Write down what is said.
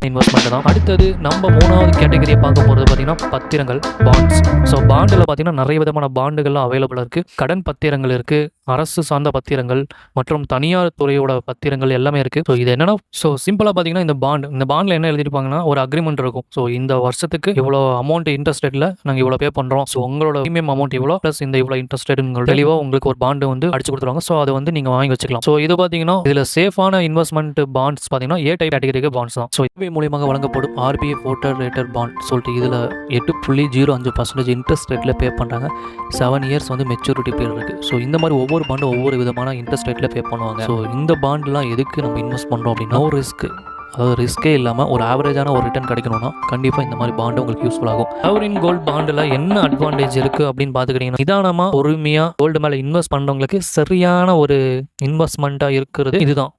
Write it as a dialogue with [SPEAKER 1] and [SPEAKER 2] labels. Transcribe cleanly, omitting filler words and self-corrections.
[SPEAKER 1] Investment தான். அடுத்தது நம்ம 3வது கேட்டகரியை பார்க்க போகிறது பார்த்தீங்கன்னா பத்திரங்கள், பாண்ட்ஸ். ஸோ பாண்டில் பார்த்தீங்கன்னா நிறைய விதமான பாண்டுகள்லாம் அவைலபிளாக இருக்குது. கடன் பத்திரங்கள் இருக்குது, அரசு சார்ந்த பத்திரங்கள் மற்றும் தனியார் துறையோட பத்திரங்கள் எல்லாமே இருக்குது. ஸோ இது என்னன்னா, ஸோ சிம்பிளாக பார்த்தீங்கன்னா இந்த பாண்டில் என்ன எழுதிருப்பாங்கன்னா ஒரு அக்ரிமெண்ட் இருக்கும். ஸோ இந்த வருஷத்துக்கு இவ்வளோ அமௌண்ட் இன்ட்ரெஸ்ட் ரேட்டில் நாங்கள் இவ்வளோ பே பண்ணுறோம், ஸோ உங்களோட ப்ரீமியம் அமௌண்ட் இவ்வளோ ப்ளஸ் இந்த இவ்வளோ இன்ட்ரெஸ்ட் ரேட்டுங்க தெளிவாக உங்களுக்கு ஒரு பாண்டு வந்து அடிச்சு கொடுத்துருவாங்க. ஸோ அதை வந்து நீங்கள் வாங்கி வச்சுக்கலாம். ஸோ இது பார்த்தீங்கன்னா இதில் சேஃபான இன்வெஸ்ட்மெண்ட் பாண்ட்ஸ் பார்த்தீங்கன்னா ஏ டைப் கேட்டகரிக்கு பாண்ட்ஸ் தான். ஸோ இது மூலியமாக வழங்கப்படும் RBI ஃப்ளோட்டர் ரேட்டட் பாண்ட் சொல்லிட்டு இதில் 8.05% இன்ட்ரெஸ்ட் ரேட்டில் பே பண்ணுறாங்க. 7 இயர்ஸ் வந்து மெச்சூரிட்டி பீரியட் இருக்குது. ஸோ இந்த மாதிரி ஒவ்வொரு பாண்டும் ஒவ்வொரு விதமான இன்ட்ரெஸ்ட் ரேட்டில் பே பண்ணுவாங்க. ஸோ இந்த பாண்ட்லாம் எதுக்கு நம்ம இன்வெஸ்ட் பண்ணுறோம் அப்படின்னா ரிஸ்க், அதாவது ரிஸ்க்கே இல்லாமல் ஒரு ஆவரேஜான ஒரு ரிட்டர்ன் கிடைக்கணும்னா கண்டிப்பாக இந்த மாதிரி பாண்டு உங்களுக்கு யூஸ்ஃபுல் ஆகும். சாவரின் கோல்டு பாண்டில் என்ன அட்வான்டேஜ் இருக்குது அப்படின்னு பார்த்துக்கிட்டிங்கன்னா, நிதானமாக பொறுமையாக கோல்டு மேலே இன்வெஸ்ட் பண்ணுறவங்களுக்கு சரியான ஒரு இன்வெஸ்ட்மெண்ட்டாக இருக்கிறது இதுதான்.